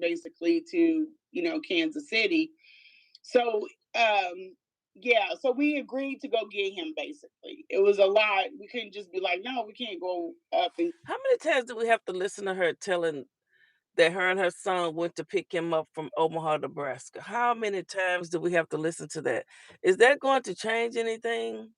basically to Kansas City. So yeah, so we agreed to go get him. Basically, it was a lot. We couldn't just be like, no, we can't go up and. How many times do we have to listen to her telling that her and her son went to pick him up from Omaha, Nebraska? How many times do we have to listen to that? Is that going to change anything?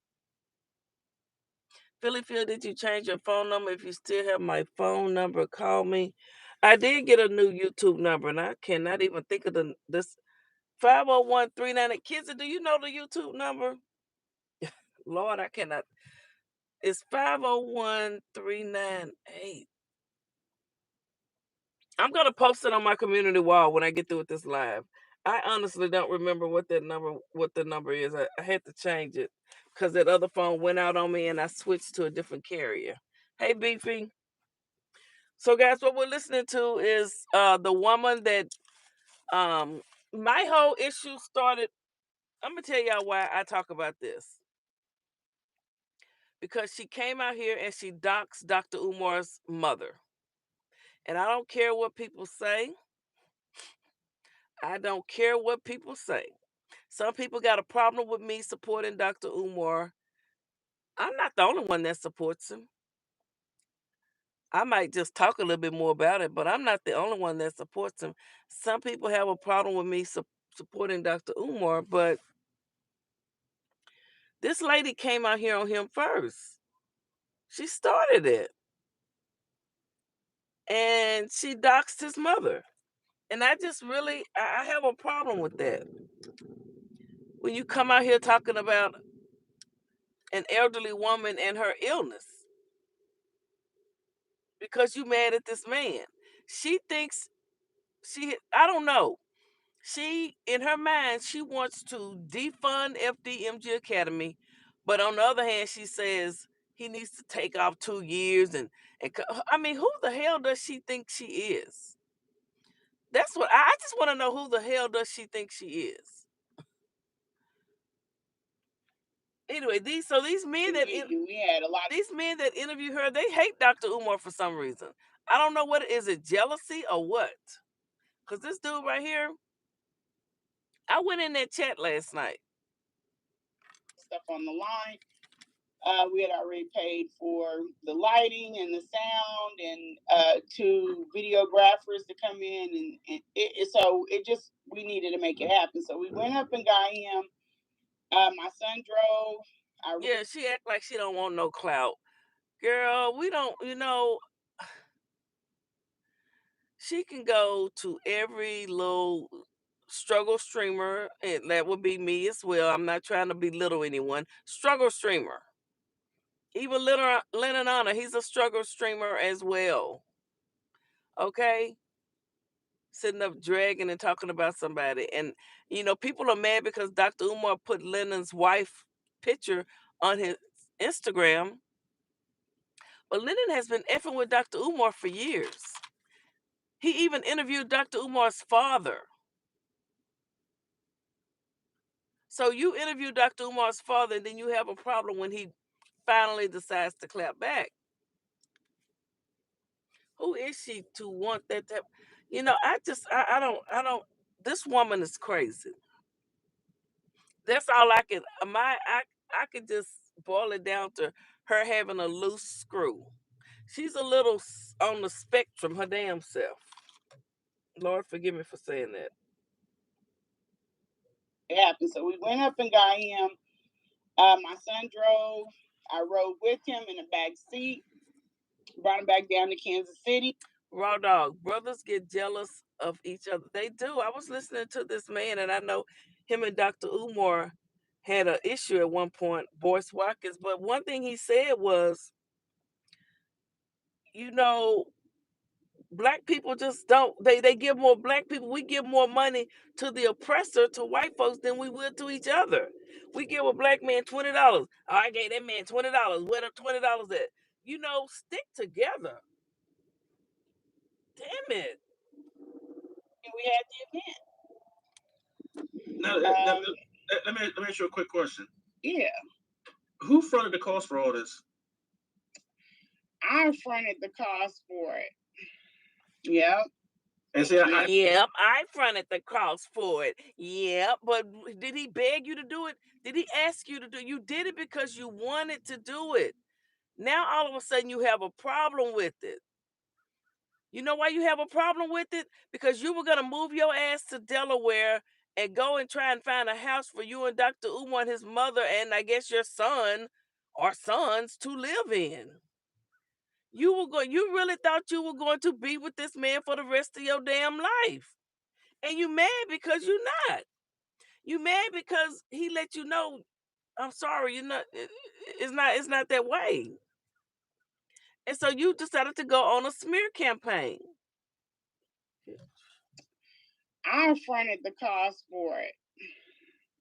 Philly Phil, did you change your phone number? If you still have my phone number, call me. I did get a new YouTube number, and I cannot even think of this 501-398. Kids, do you know the YouTube number? Lord, I cannot. It's 501-398. I'm gonna post it on my community wall when I get through with this live. I honestly don't remember what the number is. I had to change it because that other phone went out on me and I switched to a different carrier. Hey Beefy. So guys, what we're listening to is the woman that um my whole issue started. I'm gonna tell y'all why I talk about this. Because she came out here and she doxed Dr. Umar's mother. And I don't care what people say. I don't care what people say. Some people got a problem with me supporting Dr. Umar. I'm not the only one that supports him. I might just talk a little bit more about it, but I'm not the only one that supports him. Some people have a problem with me supporting Dr. Umar, but this lady came out here on him first. She started it. And she doxed his mother. And I just really, I have a problem with that. When you come out here talking about an elderly woman and her illness because you mad at this man. She thinks I don't know. She, in her mind, she wants to defund FDMG Academy, but on the other hand, she says he needs to take off 2 years I mean, who the hell does she think she is? That's what I just want to know. Who the hell does she think she is? Anyway, these men we had a lot. These men that interview her, they hate Dr. Umar for some reason. I don't know what is it, jealousy or what? Cause this dude right here, I went in that chat last night. Stuff on the line. We had already paid for the lighting and the sound and 2 videographers to come in so it just we needed to make it happen. So we went up and got him. My son drove. Yeah, she act like she don't want no clout. Girl, we don't, she can go to every little struggle streamer, and that would be me as well. I'm not trying to belittle anyone. Struggle streamer. Even Lennon Honor, he's a struggle streamer as well. Okay? Sitting up dragging and talking about somebody. And, people are mad because Dr. Umar put Lennon's wife picture on his Instagram. But Lennon has been effing with Dr. Umar for years. He even interviewed Dr. Umar's father. So you interview Dr. Umar's father, and then you have a problem when he finally decides to clap back. Who is she to want that type? I don't. This woman is crazy. That's all I can. I could just boil it down to her having a loose screw. She's a little on the spectrum, her damn self. Lord, forgive me for saying that. It happened. So we went up and got him. My son drove. I rode with him in the back seat. Brought him back down to Kansas City. Raw dog. Brothers get jealous of each other. They do. I was listening to this man, and I know him and Dr. Umar had an issue at one point, Boyce Watkins. But one thing he said was, you know, black people just don't they give more black people, we give more money to the oppressor, to white folks, than we would to each other. We give a black man $20. Oh, I gave that man $20. Where the $20 at? Stick together. Damn it. And we had the event. Now, let me ask you a quick question. Yeah. Who fronted the cost for all this? I fronted the cost for it. Yeah. And see, Yep, I fronted the cost for it. Yep, but did he beg you to do it? Did he ask you to do it? You did it because you wanted to do it. Now all of a sudden you have a problem with it. You know why you have a problem with it? Because you were gonna move your ass to Delaware and go and try and find a house for you and Dr. Umar and his mother and I guess your son or sons to live in. You really thought you were going to be with this man for the rest of your damn life. And you mad because you're not. You mad because he let you know, I'm sorry, you're not it's not that way. And so you decided to go on a smear campaign. I fronted the cost for it.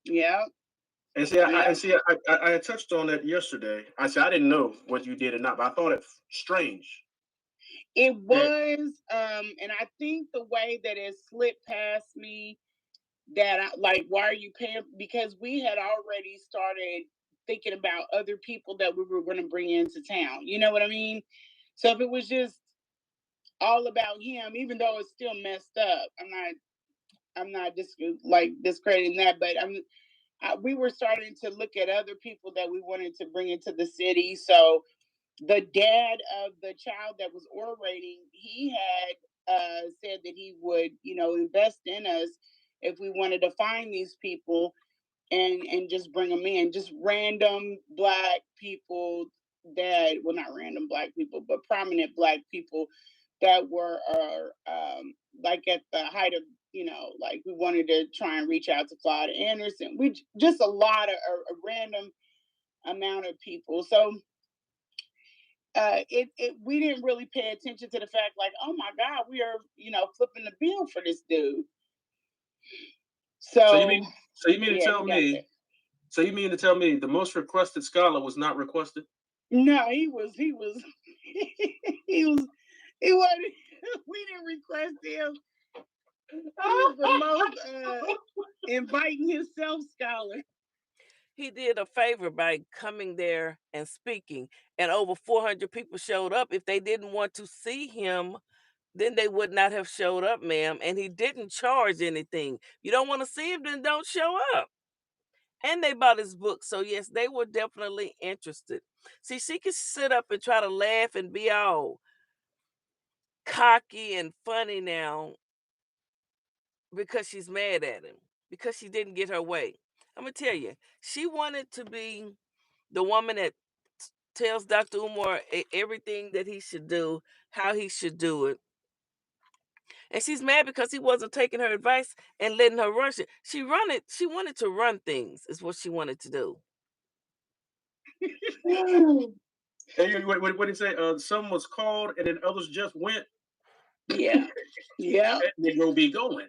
Yep. and see, I, and Yep. see, I had touched on that yesterday. I said I didn't know what you did or not, but I thought it strange. It That was, and I think the way that it slipped past me that I like, why are you paying? Because we had already started thinking about other people that we were going to bring into town. You know what I mean? So if it was just all about him, even though it's still messed up, I'm not discrediting that, but we were starting to look at other people that we wanted to bring into the city. So the dad of the child that was orating, he had said that he would, invest in us if we wanted to find these people and just bring them in, just random black people that, well, not random black people, but prominent black people that were like at the height of, like we wanted to try and reach out to Claude Anderson. We just a random amount of people. So we didn't really pay attention to the fact like, oh my God, we are, flipping the bill for this dude. so you So mean so you mean to yeah, tell he got me that. so you mean to tell me the most requested scholar was not requested? No, he was he was he wasn't we didn't request him. He was the most inviting himself scholar. He did a favor by coming there and speaking, and over 400 people showed up. If they didn't want to see him, then they would not have showed up, ma'am, and he didn't charge anything. You don't wanna see him, then don't show up. And they bought his book, so yes, they were definitely interested. See, she could sit up and try to laugh and be all cocky and funny now because she's mad at him, because she didn't get her way. Imma tell you, she wanted to be the woman that tells Dr. Umar everything that he should do, how he should do it. And she's mad because he wasn't taking her advice and letting her rush it. She wanted to run things, is what she wanted to do. And what did he say? Some was called, and then others just went. Yeah. Yeah. That Negro be going.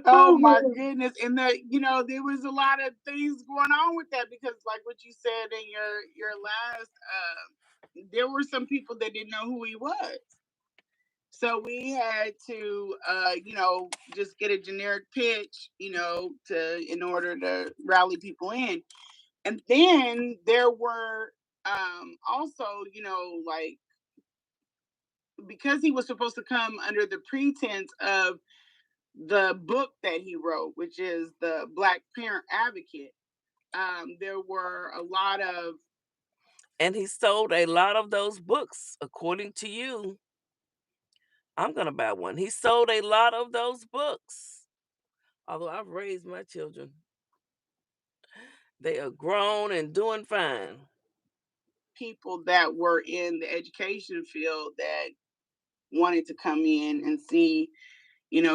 Oh my goodness. And there was a lot of things going on with that because like what you said in your last there were some people that didn't know who he was. So we had to just get a generic pitch, in order to rally people in. And then there were also, like because he was supposed to come under the pretense of the book that he wrote, which is the Black Parent Advocate. There were a lot of And he sold a lot of those books, according to you. I'm gonna buy one. He sold a lot of those books. Although I've raised my children. They are grown and doing fine. people that were in the education field that wanted to come in and see,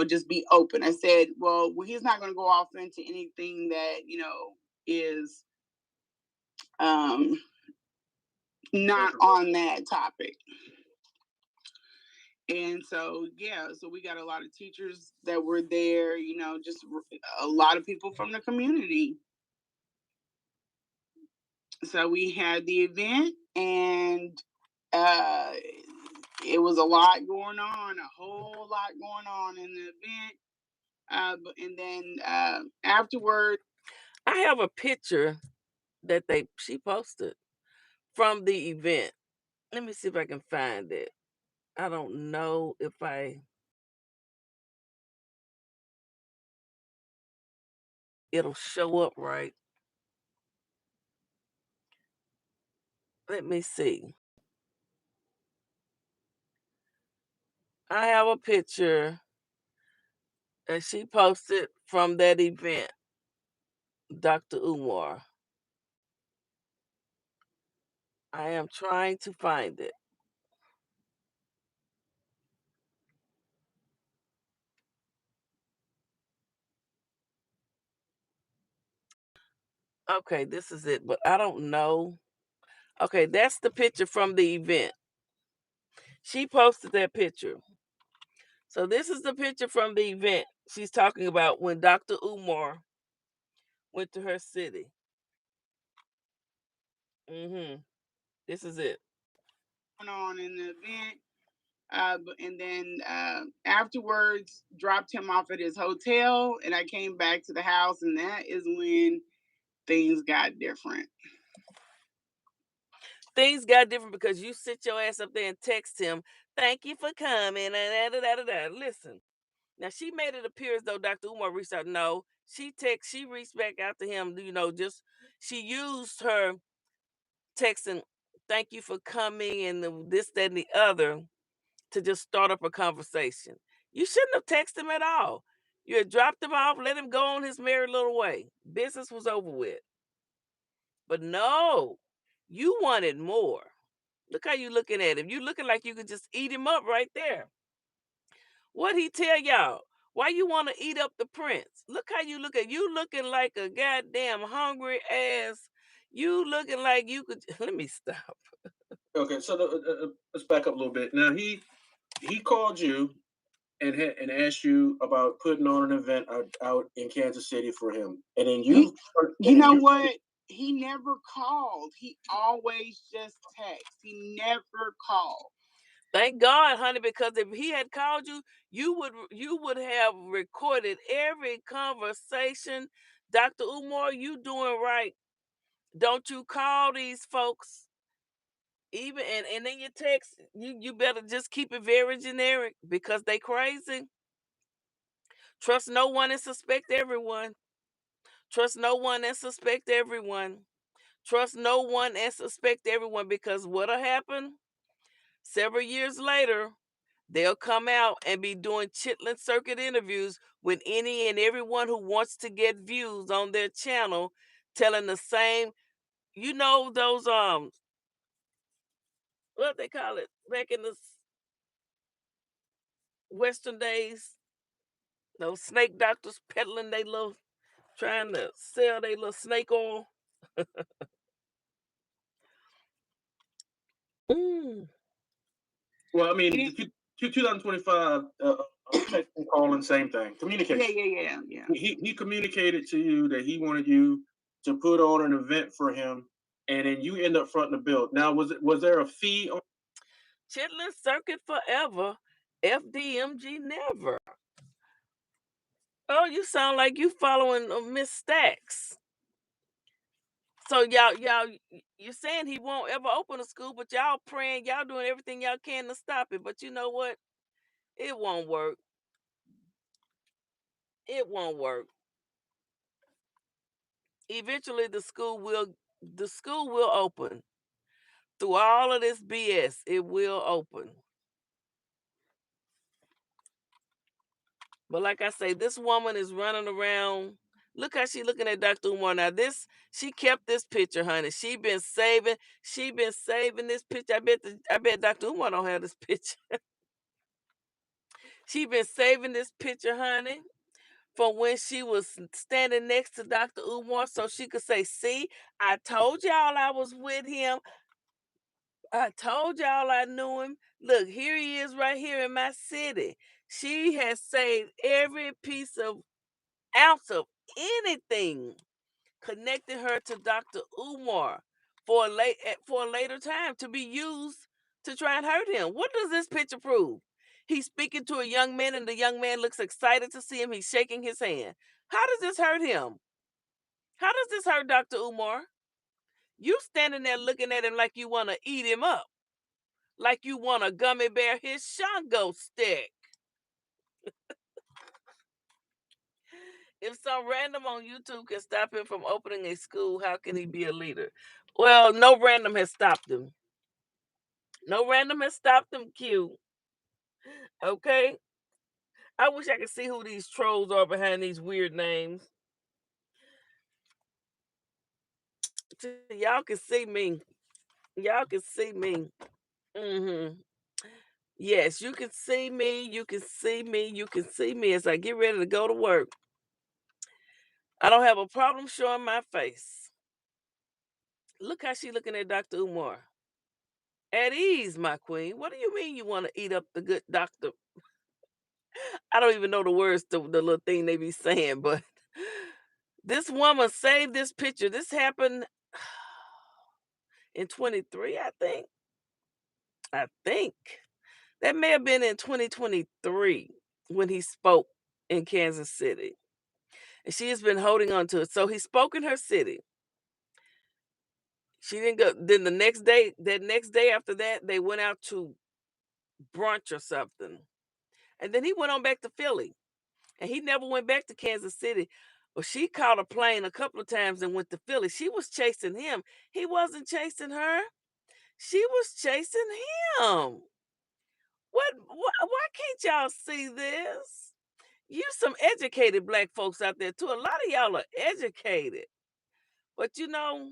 just be open. I said, well, he's not going to go off into anything that, is um, not on that topic. And so, yeah, so we got a lot of teachers that were there, just a lot of people from the community. So we had the event and uh, it was a lot going on, a whole lot going on in the event. And then afterward, I have a picture that she posted from the event. Let me see if I can find it. I don't know if it'll show up right. Let me see. I have a picture that she posted from that event, Dr. Umar. I am trying to find it. Okay, this is it, but I don't know. Okay, that's the picture from the event. She posted that picture. So this is the picture from the event she's talking about when Dr. Umar went to her city. This is it. On in the event. And then afterwards, dropped him off at his hotel, and I came back to the house, and that is when things got different. Things got different because you sit your ass up there and text him, "Thank you for coming." Listen, now she made it appear as though Dr. Umar reached out. No, she reached back out to him. Just she used her texting, "Thank you for coming," and this, that, and the other to just start up a conversation. You shouldn't have texted him at all. You had dropped him off, let him go on his merry little way. Business was over with. But no, you wanted more. Look how you looking at him. You looking like you could just eat him up right there. What he tell y'all? Why you want to eat up the prince? Look how you look at you looking like a goddamn hungry ass. You looking like you could. Let me stop. Okay, so let's back up a little bit. Now he called you and asked you about putting on an event out in Kansas City for him, and then you know what? He never called. He always just text. He never called. Thank God, honey, because if he had called you, you would have recorded every conversation. Dr. Umar, you doing right. Don't you call these folks. Even and then your text, you better just keep it very generic because they crazy. Trust no one and suspect everyone. Trust no one and suspect everyone. Trust no one and suspect everyone because what'll happen several years later, they'll come out and be doing Chitlin circuit interviews with any and everyone who wants to get views on their channel, telling the same, those what they call it back in the Western days, those snake doctors peddling they little trying to sell their little snake oil. Mm. Well, I mean, 2025, text and calling, same thing. Communication. Yeah. He communicated to you that he wanted you to put on an event for him, and then you end up fronting the bill. Now, was there a fee? Chitlin circuit forever, FDMG never. Oh, you sound like you following Miss Stacks. So you're saying he won't ever open a school, but y'all praying, y'all doing everything y'all can to stop it. But you know what? It won't work. It won't work. Eventually, the school will open. Through all of this BS, it will open. But like I say, this woman is running around. Look how she looking at Dr. Umar. Now she kept this picture, honey. She been saving this picture. I bet Dr. Umar don't have this picture. She been saving this picture, honey, from when she was standing next to Dr. Umar so she could say, "See, I told y'all I was with him. I told y'all I knew him. Look, here he is right here in my city." She has saved every piece of ounce of anything connecting her to Dr. Umar for a later time to be used to try and hurt him. What does this picture prove? He's speaking to a young man, and the young man looks excited to see him. He's shaking his hand. How does this hurt him? How does this hurt Dr. Umar? You standing there looking at him like you want to eat him up. like you want a gummy bear his Shango stick. If some random on YouTube can stop him from opening a school, how can he be a leader? Well, no random has stopped him. No random has stopped him, Q. Okay? I wish I could see who these trolls are behind these weird names. Y'all can see me. Y'all can see me. Yes, you can see me. You can see me. You can see me as I get ready to go to work. I don't have a problem showing my face. Look how she looking at Dr. Umar. At ease, my queen. What do you mean you want to eat up the good doctor? I don't even know the words to the little thing they be saying, but this woman saved this picture. This happened in 23, I think. I think. That may have been in 2023 when he spoke in Kansas City. And she has been holding on to it. So he spoke in her city. She didn't go. Then that next day after that, they went out to brunch or something. And then he went on back to Philly. And he never went back to Kansas City. Well, she caught a plane a couple of times and went to Philly. She was chasing him. He wasn't chasing her. She was chasing him. Why can't y'all see this? You some educated black folks out there too. A lot of y'all are educated. But you know,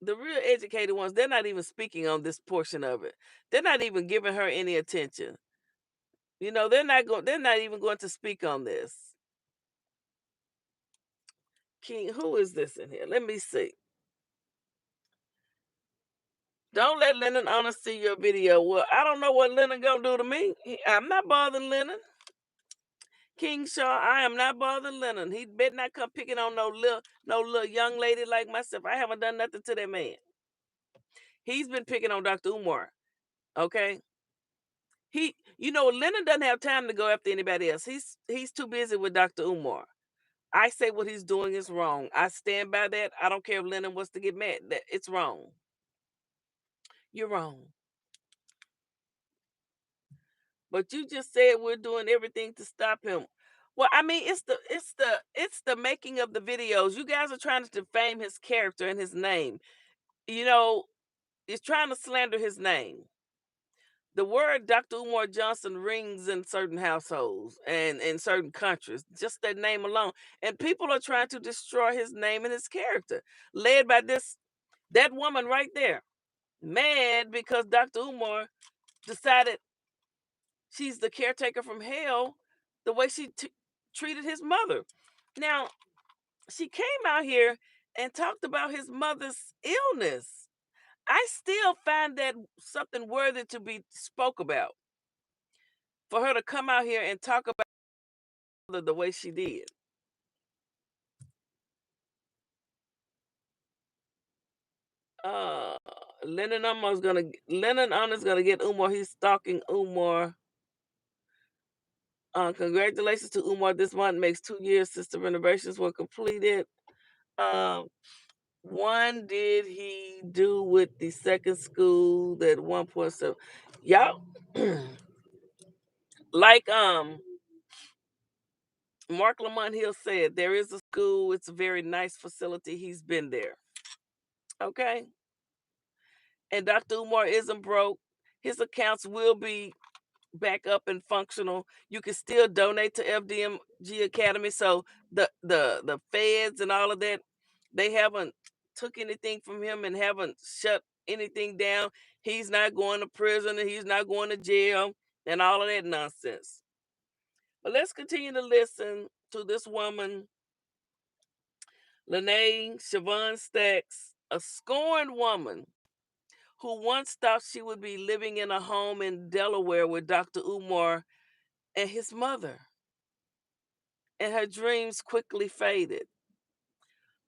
the real educated ones, they're not even speaking on this portion of it. They're not even giving her any attention. You know, they're not even going to speak on this. King, who is this in here? Let me see. Don't let Lennon Honor see your video. Well, I don't know what Lennon gonna do to me. I'm not bothering Lennon. King Shaw, I am not bothering Lennon. He better not come picking on no little young lady like myself. I haven't done nothing to that man. He's been picking on Dr. Umar. Okay. Lennon doesn't have time to go after anybody else. He's too busy with Dr. Umar. I say what he's doing is wrong. I stand by that. I don't care if Lennon wants to get mad. That it's wrong. You're wrong. But you just said we're doing everything to stop him. Well, I mean, it's the making of the videos. You guys are trying to defame his character and his name. You know, it's trying to slander his name. The word Dr. Umar Johnson rings in certain households and in certain countries, just that name alone. And people are trying to destroy his name and his character, led by that woman right there, mad because Dr. Umar decided she's the caretaker from hell, the way she treated his mother. Now, she came out here and talked about his mother's illness. I still find that something worthy to be spoke about. For her to come out here and talk about the way she did. Uh, Lennon Honor's gonna get Umar. He's stalking Umar. Congratulations to Umar. This month makes 2 years since the renovations were completed. Um, one did he do with the second school that 1.7? Y'all, like Mark Lamont Hill said, there is a school. It's a very nice facility. He's been there. Okay. And Dr. Umar isn't broke. His accounts will be back up and functional. You can still donate to FDMG Academy. So the feds and all of that, they haven't took anything from him and haven't shut anything down. He's not going to prison and he's not going to jail and all of that nonsense. But let's continue to listen to this woman, Lene Siobhan Stacks, a scorned woman who once thought she would be living in a home in Delaware with Dr. Umar and his mother. And her dreams quickly faded.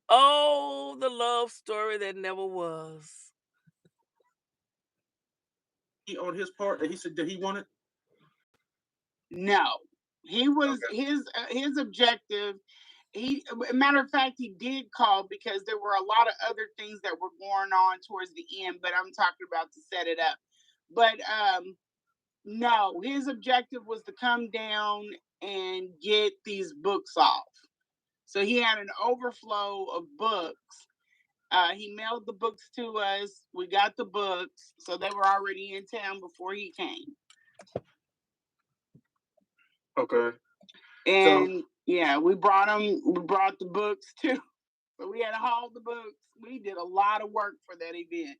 Oh, the love story that never was. He on his part that he said that he wanted. No, he was his objective matter of fact, he did call because there were a lot of other things that were going on towards the end, but I'm talking about to set it up. But no, his objective was to come down and get these books off. So he had an overflow of books. He mailed the books to us. We got the books, so they were already in town before he came. Okay. And yeah, we brought them. We brought the books too. So we had to haul the books. We did a lot of work for that event.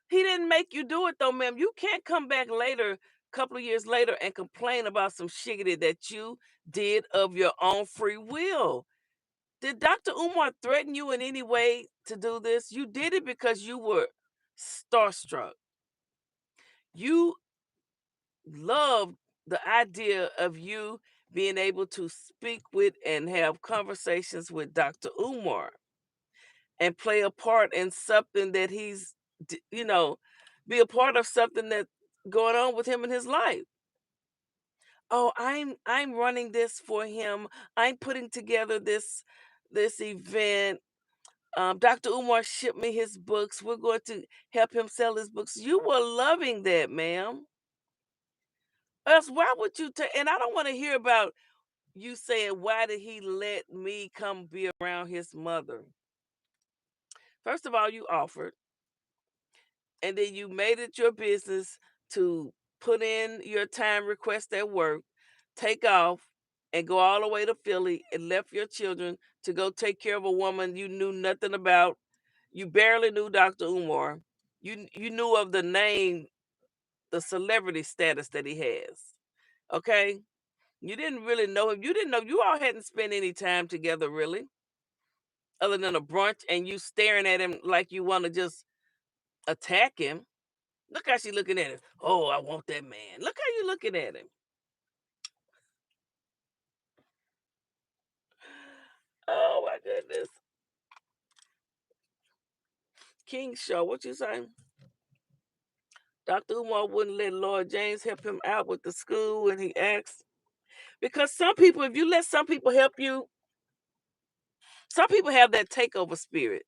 He didn't make you do it though, ma'am. You can't come back later, couple of years later, and complain about some shiggity that you did of your own free will. Did Dr. Umar threaten you in any way to do this? You did it because you were starstruck. You loved the idea of you being able to speak with and have conversations with Dr. Umar and play a part in something that be a part of something that's going on with him in his life. Oh, I'm running this for him. I'm putting together this event. Dr. Umar shipped me his books. We're going to help him sell his books. You were loving that, ma'am. Else, why would you take? And I don't want to hear about you saying, why did he let me come be around his mother? First of all, you offered, and then you made it your business to put in your time request at work, take off, and go all the way to Philly and left your children to go take care of a woman you knew nothing about. You barely knew Dr. Umar. You knew of the name, the celebrity status that he has. Okay? You didn't really know him. You didn't know you all hadn't spent any time together really, other than a brunch and you staring at him like you want to just attack him. Look how she looking at him. Oh, I want that man. Look how you looking at him. Oh my goodness. King Show, what you saying? Dr. Umar wouldn't let Lord James help him out with the school and he asked. Because some people, if you let some people help you, some people have that takeover spirit.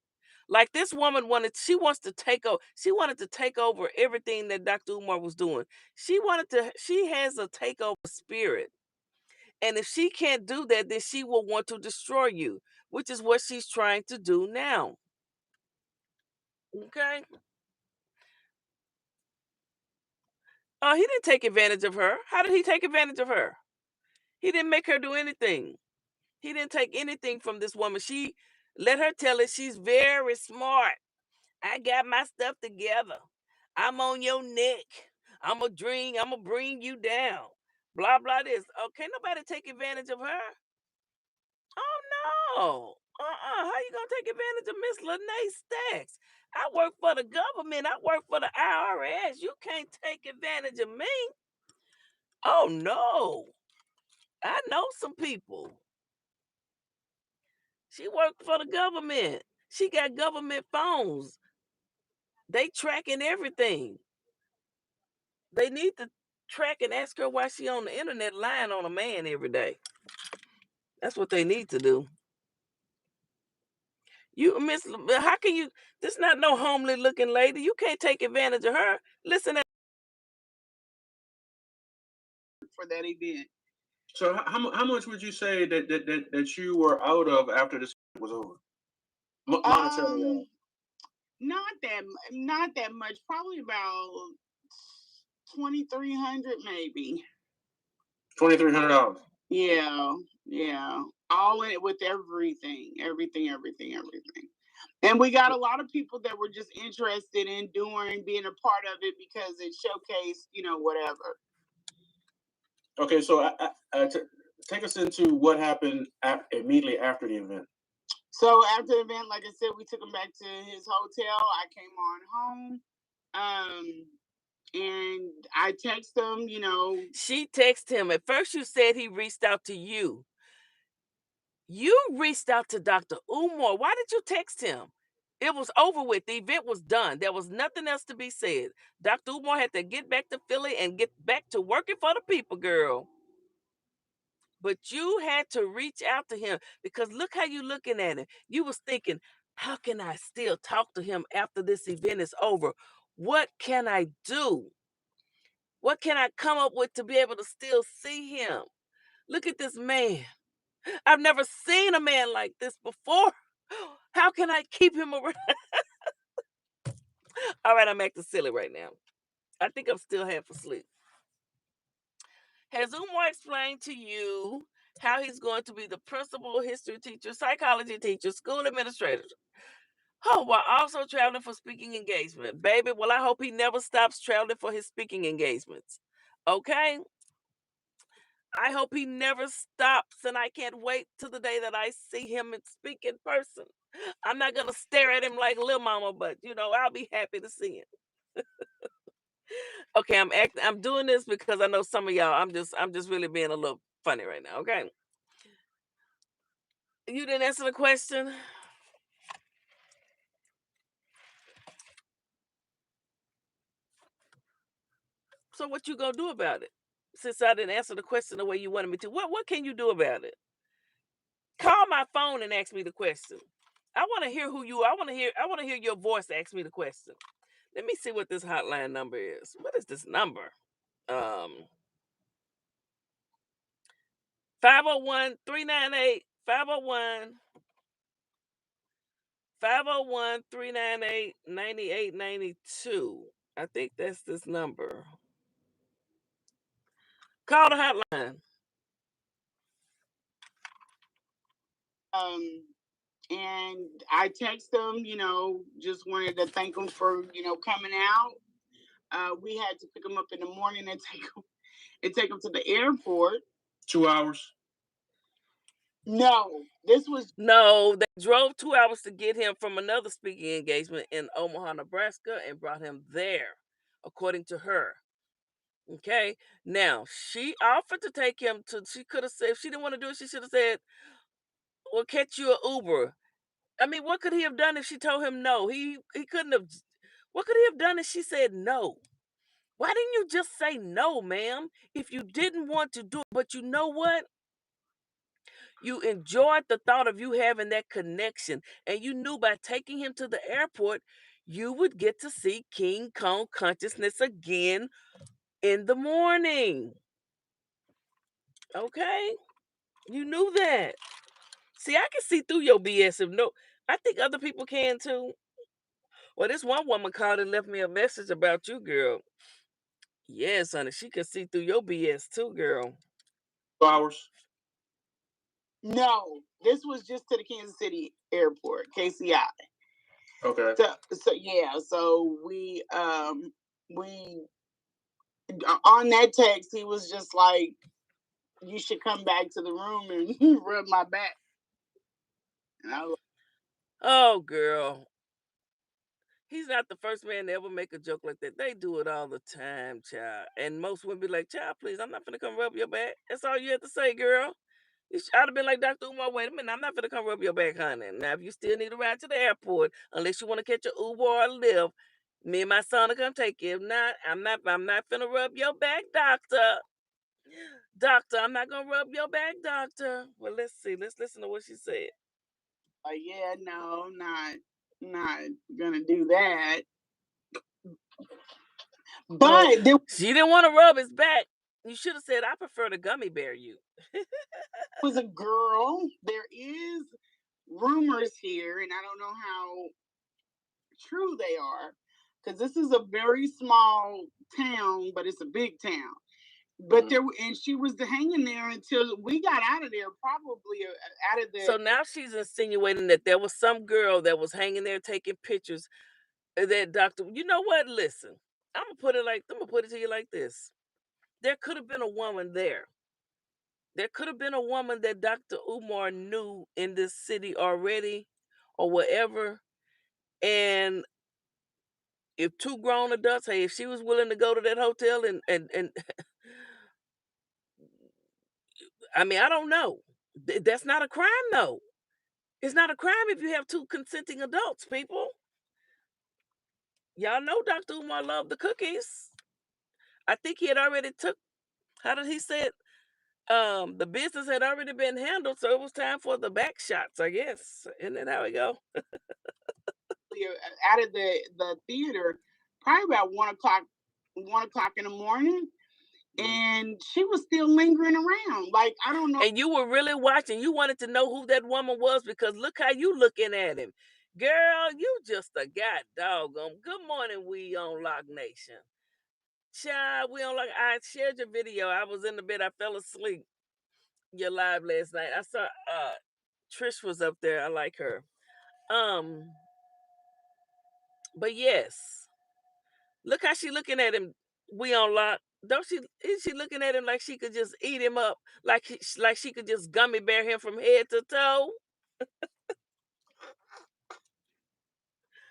Like this woman she wanted to take over everything that Dr. Umar was doing. She has a takeover spirit. And if she can't do that, then she will want to destroy you, which is what she's trying to do now. Okay? Oh, he didn't take advantage of her. How did he take advantage of her? He didn't make her do anything. He didn't take anything from this woman. She let her tell it she's very smart. I got my stuff together. I'm on your neck. I'm gonna bring you down. Blah blah this. Oh, can't nobody take advantage of her. Oh no. How you gonna take advantage of Miss Lene Stacks? I work for the government. I work for the IRS. You can't take advantage of me. Oh no. I know some people. She worked for the government. She got government phones. They tracking everything. They need to track and ask her why she on the internet lying on a man every day. That's what they need to do. You miss how can you this not no homely looking lady. You can't take advantage of her. Listen at For that event. So how much would you say that you were out of after this was over? Monetarily. Not that much. Probably about 2,300 maybe. $2,300. Yeah. All in it with everything. And we got a lot of people that were just interested in being a part of it because it showcased, whatever. Okay, so take us into what happened immediately after the event. So after the event, like I said, we took him back to his hotel. I came on home. And I text him, she texted him. At first you said he reached out to you. You reached out to Dr. Umar. Why did you text him? It was over with. The event was done. There was nothing else to be said. Dr. Umar had to get back to Philly and get back to working for the people, girl. But you had to reach out to him because look how you looking at him. You was thinking, how can I still talk to him after this event is over? What can I do? What can I come up with to be able to still see him? Look at this man. I've never seen a man like this before. How can I keep him around? All right, I'm acting silly right now. I think I'm still half asleep. Has Umar explained to you how he's going to be the principal, history teacher, psychology teacher, school administrator? Oh, while also traveling for speaking engagement. Baby, well, I hope he never stops traveling for his speaking engagements. Okay? I hope he never stops, and I can't wait till the day that I see him and speak in person. I'm not gonna stare at him like little mama, but I'll be happy to see him. Okay, I'm doing this because I know some of y'all, I'm just really being a little funny right now, okay? You didn't answer the question. So what you gonna do about it? Since I didn't answer the question the way you wanted me to, what can you do about it? Call my phone and ask me the question. I want to hear who you are. I want to hear your voice ask me the question. Let me see what this hotline number is. What is this number? 501-398 501 501-398 9892. I think that's this number. Call the hotline. And I text them, just wanted to thank them for, coming out. We had to pick them up in the morning and take them to the airport. 2 hours. No, this was No, they drove 2 hours to get him from another speaking engagement in Omaha, Nebraska, and brought him there, according to her. Okay. Now she offered to take him to. She could have said if she didn't want to do it. She should have said, "We'll catch you an Uber." I mean, what could he have done if she told him no? He couldn't have. What could he have done if she said no? Why didn't you just say no, ma'am? If you didn't want to do it, but you know what? You enjoyed the thought of you having that connection, and you knew by taking him to the airport, you would get to see King Kong consciousness again in the morning. Okay? You knew that. See, I can see through your BS if no. I think other people can too. Well, this one woman called and left me a message about you, girl. Yes, honey, she could see through your BS too, girl. 2 hours. No, this was just to the Kansas City airport, KCI. Okay. So yeah, so we on that text, he was just like, "You should come back to the room and rub my back." And I was Oh, girl. He's not the first man to ever make a joke like that. They do it all the time, child. And most women be like, child, please, I'm not gonna come rub your back. That's all you have to say, girl. I'd have been like, Dr. Umar, wait a minute, I'm not gonna come rub your back, honey. Now, if you still need a ride to the airport, unless you want to catch an Uber or a Lyft, me and my son will come take you. If not, I'm not gonna rub your back, doctor. Doctor, I'm not gonna rub your back, doctor. Well, let's see. Let's listen to what she said. like, "Yeah, no, not gonna do that." Well, But there she didn't want to rub his back. You should have said, I prefer the gummy bear you. was a girl. There is rumors here, and I don't know how true they are, because this is a very small town, but it's a big town. But there, and she was hanging there until we got out of there, probably out of the. So now she's insinuating that there was some girl that was hanging there taking pictures. That doctor, you know what? Listen, I'm gonna put it to you like this. There could have been a woman there. There could have been a woman that Dr. Umar knew in this city already, or whatever. And if two grown adults, hey, if she was willing to go to that hotel and I mean, I don't know. That's not a crime, though. It's not a crime if you have two consenting adults, people. Y'all know Dr. Umar loved the cookies. I think he had already took. How did he say it? The business had already been handled, so it was time for the back shots, I guess. Isn't that how it go? Out of the theater, probably about 1 o'clock, 1 o'clock in the morning, and she was still lingering around. Like I don't know. And you were really watching. You wanted to know who that woman was because look how you looking at him. Girl, you just a god doggone. Good morning, we on Lock Nation. Child, we on Lock. I shared your video. I was in the bed. I fell asleep. Your live last night. I saw Trish was up there. I like her. Um, but yes. Look how she looking at him. We on Lock. Don't she? Is she looking at him like she could just eat him up? Like she could just gummy bear him from head to toe?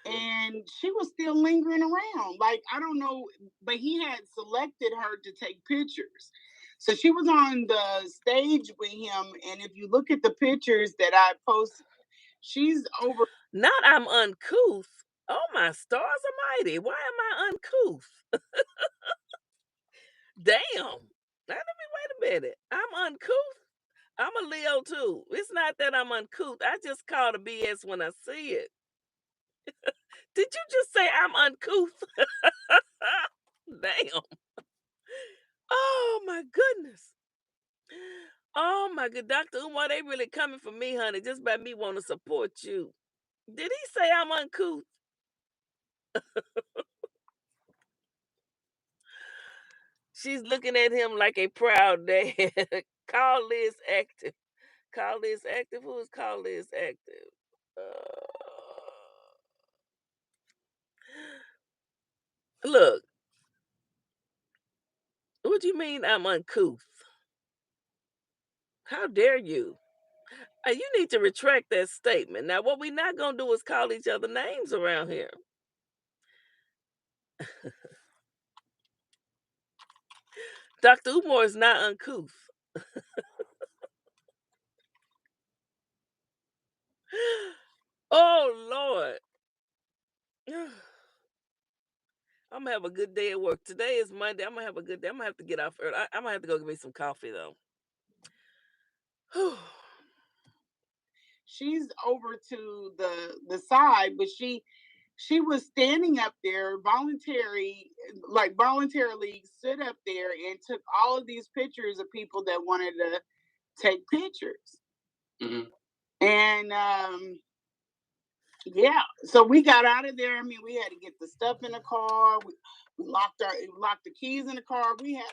And she was still lingering around. Like I don't know, but he had selected her to take pictures. So she was on the stage with him, and if you look at the pictures that I posted, she's over. Not I'm uncouth. Oh my stars almighty. Why am I uncouth? Damn. Now let me wait a minute. I'm uncouth. I'm a Leo too. It's not that I'm uncouth. I just call the BS when I see it. Did you just say I'm uncouth? Damn. Oh my goodness. Oh my good Dr. Umar, they really coming for me, honey, just by me want to support you. Did he say I'm uncouth? She's looking at him like a proud dad. Call Liz active. Call Liz active. Who is Call Liz active? Look, what do you mean I'm uncouth? How dare you? You need to retract that statement. Now, what we not gonna do is call each other names around here. Dr. Umar is not uncouth. Oh Lord. I'm gonna have a good day at work. Today is Monday. I'm gonna have a good day. I'm gonna have to get off early. I'm gonna have to go get me some coffee though. She's over to the side, but she was standing up there voluntarily stood up there and took all of these pictures of people that wanted to take pictures. Mhm. And yeah, so we got out of there. I mean, we had to get the stuff in the car. We locked the keys in the car. We had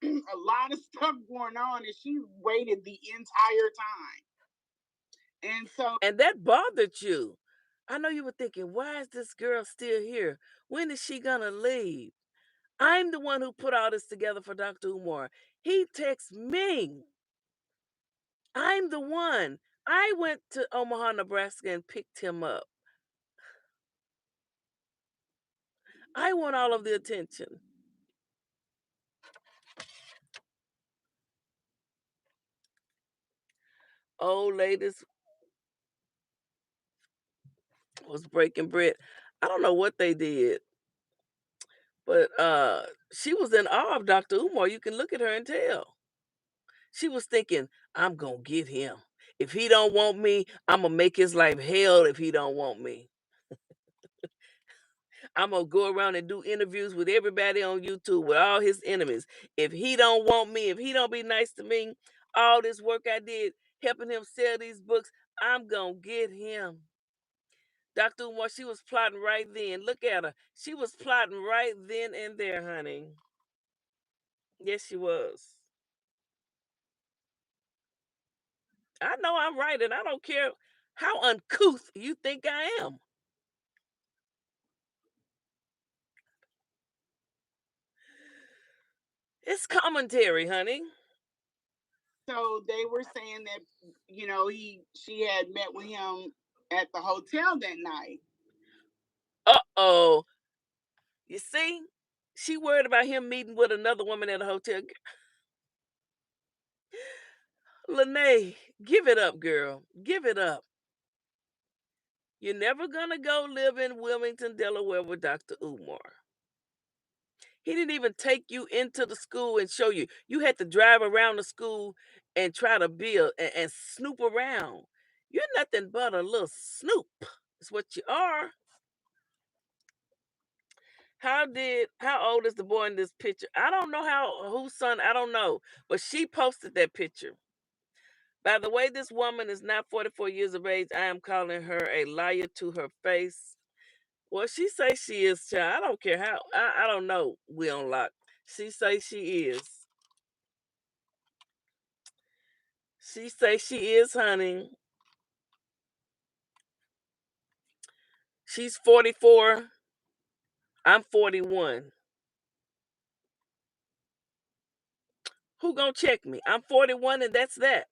a lot of stuff going on, and she waited the entire time. And so And that bothered you. I know you were thinking, why is this girl still here? When is she gonna leave? I'm the one who put all this together for Dr. Umar. He texts me. I'm the one. I went to Omaha, Nebraska and picked him up. I want all of the attention. Old ladies was breaking bread. I don't know what they did, but she was in awe of Dr. Umar. You can look at her and tell. She was thinking, I'm gonna get him. If he don't want me, I'm gonna make his life hell if he don't want me. I'm gonna go around and do interviews with everybody on YouTube with all his enemies. If he don't want me, if he don't be nice to me, all this work I did helping him sell these books, I'm gonna get him. Dr. Umar, she was plotting right then. Look at her. She was plotting right then and there, honey. Yes, she was. I know I'm right, and I don't care how uncouth you think I am. It's commentary, honey. so they were saying that she had met with him at the hotel that night. Uh-oh. You see? She worried about him meeting with another woman at a hotel. Lene, give it up, girl. Give it up. You're never gonna go live in Wilmington, Delaware with Dr. Umar. He didn't even take you into the school and show you. You had to drive around the school and try to build and snoop around. You're nothing but a little snoop. Is what you are. How old is the boy in this picture? I don't know whose son, I don't know, but she posted that picture. By the way, this woman is not 44 years of age. I am calling her a liar to her face. Well, she say she is, child. I don't care how. I don't know. We on lock. She say she is. She say she is, honey. She's 44. I'm 41. Who gonna check me? I'm 41 and that's that.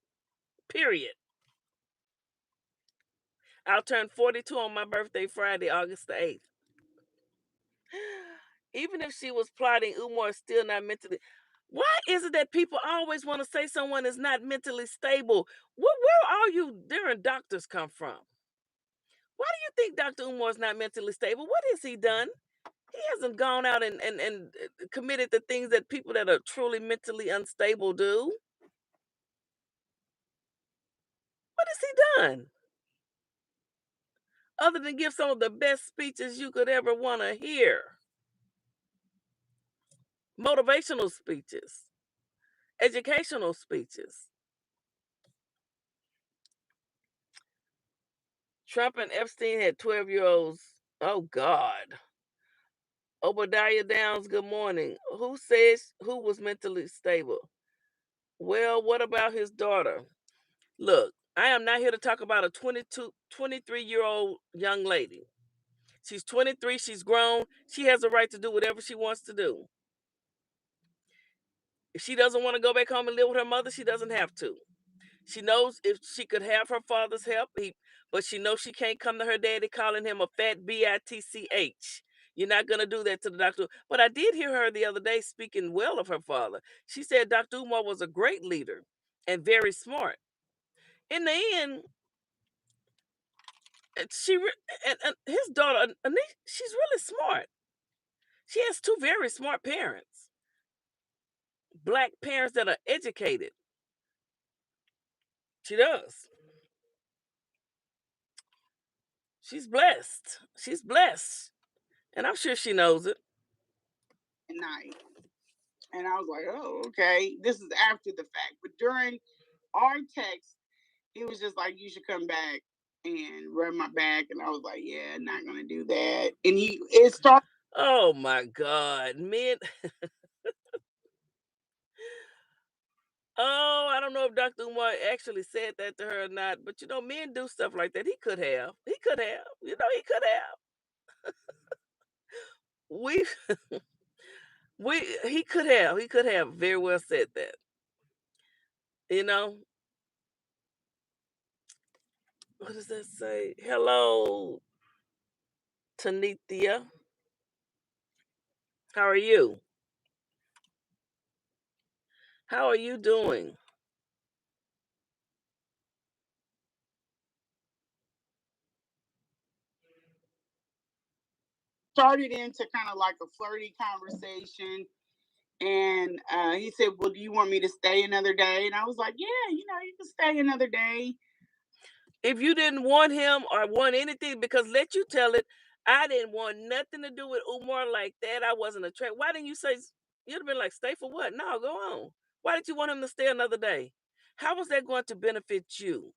Period. I'll turn 42 on my birthday Friday, August the 8th. Even if she was plotting, Umar is still not mentally. Why is it that people always want to say someone is not mentally stable? Where all you different doctors come from? Why do you think Dr. Umar is not mentally stable? What has he done? He hasn't gone out and committed the things that people that are truly mentally unstable do. What has he done? Other than give some of the best speeches you could ever want to hear. Motivational speeches, educational speeches. Trump and Epstein had 12-year-olds. Oh, God. Obadiah Downs, good morning. Who says who was mentally stable? Well, what about his daughter? Look, I am not here to talk about a 23-year-old young lady. She's 23, she's grown. She has a right to do whatever she wants to do. If she doesn't want to go back home and live with her mother, she doesn't have to. She knows if she could have her father's help, but she knows she can't come to her daddy calling him a fat bitch. You're not going to do that to the doctor. But I did hear her the other day speaking well of her father. She said Dr. Umar was a great leader and very smart. In the end, and his daughter, she's really smart. She has two very smart parents, black parents that are educated. She does. She's blessed. She's blessed. And I'm sure she knows it. Night. And I was like, oh, okay. This is after the fact. But during our text, he was just like, you should come back and rub my back. And I was like, yeah, not going to do that. And it started. Oh my God, men. Oh, I don't know if Dr. Umar actually said that to her or not, but men do stuff like that. He could have. He could have. He could have. We he could have. He could have very well said that. You know? What does that say? Hello, Tanithia. How are you? How are you doing? Started into kind of like a flirty conversation. And he said, well, do you want me to stay another day? And I was like, yeah, you can stay another day. If you didn't want him or want anything, because let you tell it, I didn't want nothing to do with Umar like that. I wasn't attracted. Why didn't you say, you'd have been like, stay for what? No, go on. Why did you want him to stay another day? How was that going to benefit you?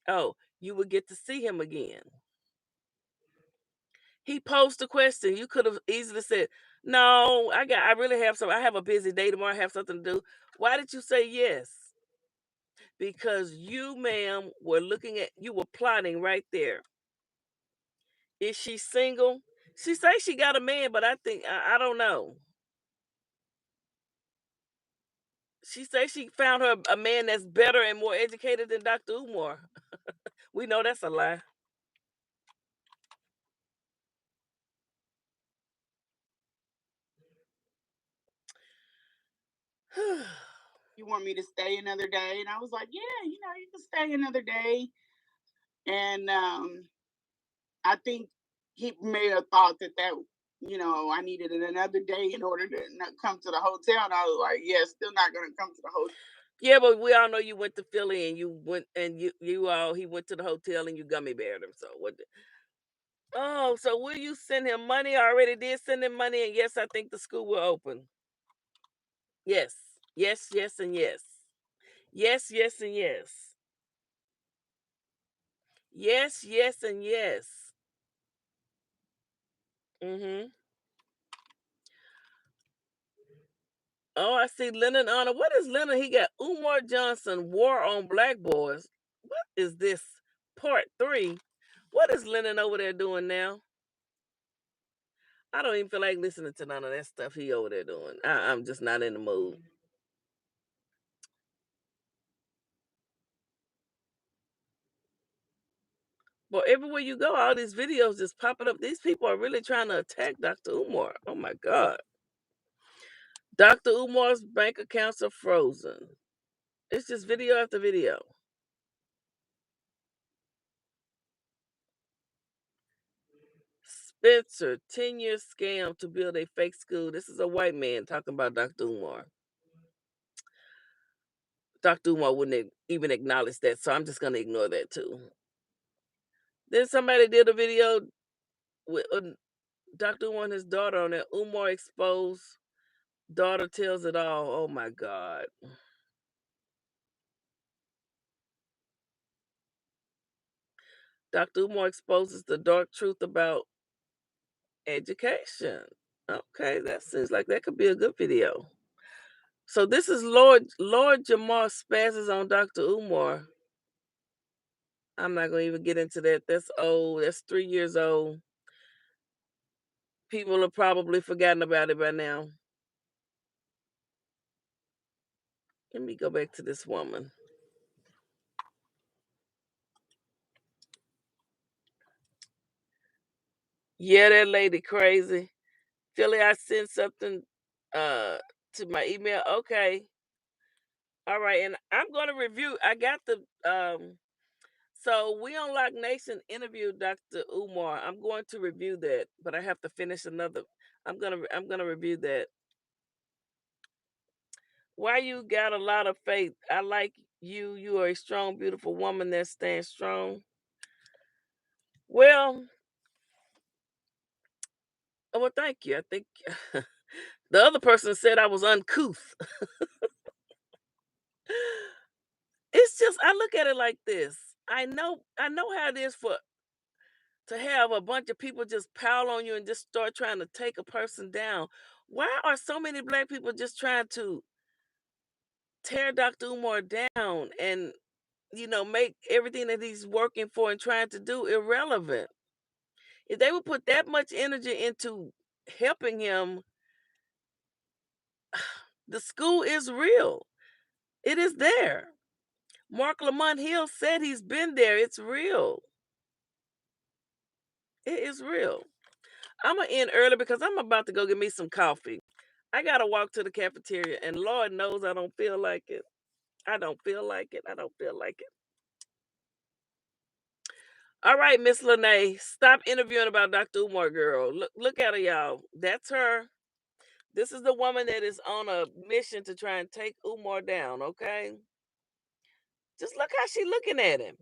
Oh, you would get to see him again. He posed a question. You could have easily said, no, I really have I have a busy day tomorrow. I have something to do. Why did you say yes? Because you, ma'am, you were plotting right there. Is she single? She say she got a man, but I don't know. She say she found her a man that's better and more educated than Dr. Umar. We know that's a lie. You want me to stay another day? And I was like, yeah, you can stay another day. And I think he may have thought that I needed another day in order to not come to the hotel. And I was like, yeah, still not going to come to the hotel. Yeah, but we all know you went to Philly and you went and you all he went to the hotel and you gummy beared him. So what? Oh, so will you send him money? I already did send him money, and yes, I think the school will open. Yes, yes, yes, and yes. Yes, yes, and yes. Yes, yes, and yes. Mhm. Oh, I see Lennon Honor. What is Lennon? He got Umar Johnson, War on Black Boys. What is this? Part 3. What is Lennon over there doing now? I don't even feel like listening to none of that stuff he over there doing. I'm just not in the mood. But everywhere you go, all these videos just popping up. These people are really trying to attack Dr. Umar. Oh my God. Dr. Umar's bank accounts are frozen. It's just video after video. Spencer, 10-year scam to build a fake school. This is a white man talking about Dr. Umar. Dr. Umar wouldn't even acknowledge that, so I'm just going to ignore that too. Then somebody did a video with Dr. Umar and his daughter on it. Umar exposed, daughter tells it all. Oh my God. Dr. Umar exposes the dark truth about education. Okay, that seems like that could be a good video. So this is Lord Jamar spazzes on Dr. Umar. I'm not gonna even get into that. That's old. That's 3 years old. People have probably forgotten about it by now. Let me go back to this woman. Yeah, that lady crazy. Philly, I sent something uh to my email. Okay. All right, and I'm gonna review. I got the so we on Lock Nation interviewed Dr. Umar. I'm going to review that, but I have to finish another. I'm gonna review that. Why you got a lot of faith? I like you. You are a strong, beautiful woman that stands strong. Well, well, thank you. I think the other person said I was uncouth. It's just I look at it like this. I know how it is for to have a bunch of people just pile on you and just start trying to take a person down. Why are so many black people just trying to tear Dr. Umar down and make everything that he's working for and trying to do irrelevant? If they would put that much energy into helping him, the school is real. It is there. Mark Lamont Hill said he's been there. It's real. It is real. I'm gonna end early because I'm about to go get me some coffee. I gotta walk to the cafeteria, and Lord knows I don't feel like it. I don't feel like it. I don't feel like it. All right, Miss Lene, stop interviewing about Dr. Umar, girl. Look at her, y'all. That's her. This is the woman that is on a mission to try and take Umar down. Okay, just look how she looking at him.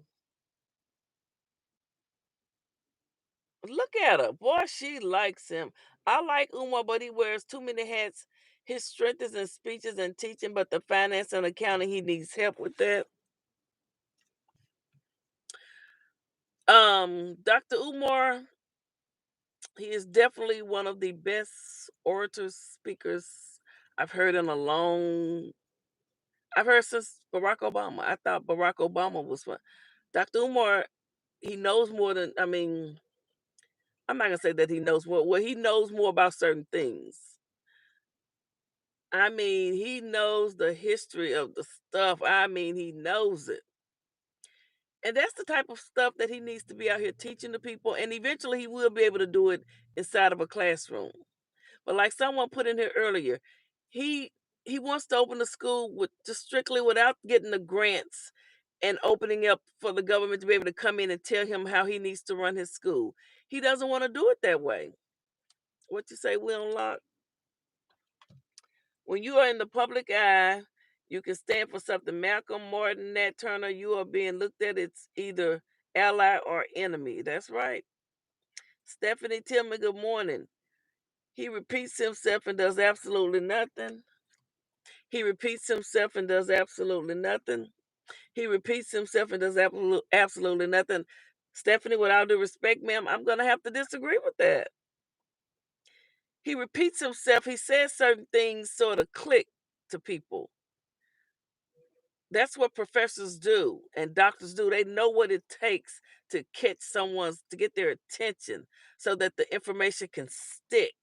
Look at her, boy. She likes him. I like Umar, but he wears too many hats. His strength is in speeches and teaching, but the finance and accounting, he needs help with that. Dr. Umar, he is definitely one of the best orators, speakers I've heard in a long. I've heard since Barack Obama. I thought Barack Obama was one. Dr. Umar, he knows more than. I mean, I'm not gonna say that he knows more. Well, he knows more about certain things. I mean, he knows the history of the stuff. I mean, he knows it. And that's the type of stuff that he needs to be out here teaching the people. And eventually he will be able to do it inside of a classroom. But like someone put in here earlier, he he wants to open a school with just strictly without getting the grants and opening up for the government to be able to come in and tell him how he needs to run his school. He doesn't want to do it that way. What you say, we unlock? When you are in the public eye, you can stand for something. Malcolm, Martin, Nat Turner, you are being looked at. It's either ally or enemy. That's right. Stephanie Tillman, good morning. He repeats himself and does absolutely nothing. He repeats himself and does absolutely nothing. He repeats himself and does absolutely nothing. Stephanie, with all due respect, ma'am, I'm going to have to disagree with that. He repeats himself. He says certain things sort of click to people. That's what professors do and doctors do. They know what it takes to to get their attention so that the information can stick.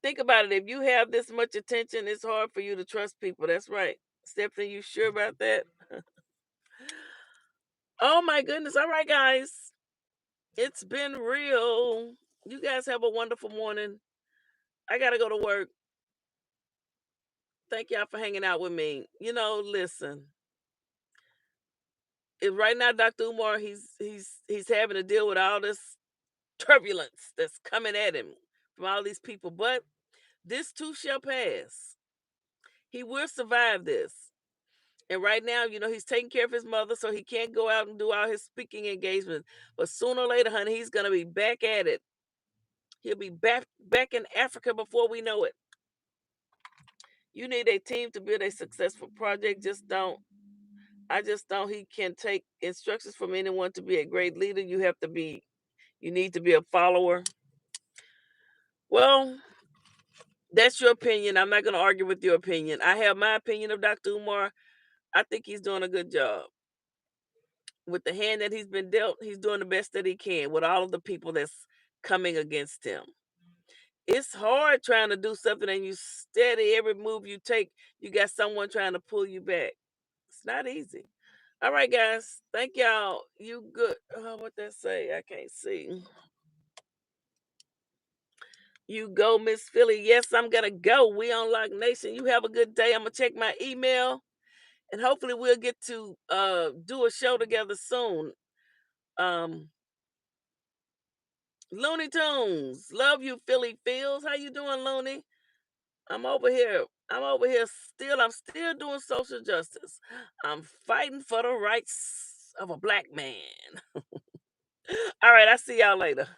Think about it. If you have this much attention, it's hard for you to trust people. That's right. Stephanie, you sure about that? Oh my goodness. All right, guys. It's been real. You guys have a wonderful morning. I got to go to work. Thank y'all for hanging out with me. Listen. Right now, Dr. Umar, he's having to deal with all this turbulence that's coming at him from all these people. But this too shall pass. He will survive this. And right now, he's taking care of his mother, so he can't go out and do all his speaking engagements. But sooner or later, honey, he's gonna be back at it. He'll be back in Africa before we know it. You need a team to build a successful project. I just don't he can take instructions from anyone to be a great leader. You need to be a follower. Well, that's your opinion. I'm not going to argue with your opinion. I have my opinion of Dr. Umar. I think he's doing a good job. With the hand that he's been dealt, he's doing the best that he can with all of the people that's coming against him. It's hard trying to do something and you steady every move you take, you got someone trying to pull you back. It's not easy. All right, guys. Thank y'all. You good. What that say? I can't see. You go, Miss Philly. Yes, I'm gonna go. We on Lock Nation. You have a good day. I'm gonna check my email, and hopefully we'll get to do a show together soon. Um, Looney Tunes, love you, Philly Fields. How you doing, Looney? I'm over here. I'm over here still. I'm still doing social justice. I'm fighting for the rights of a black man. All right, I see y'all later.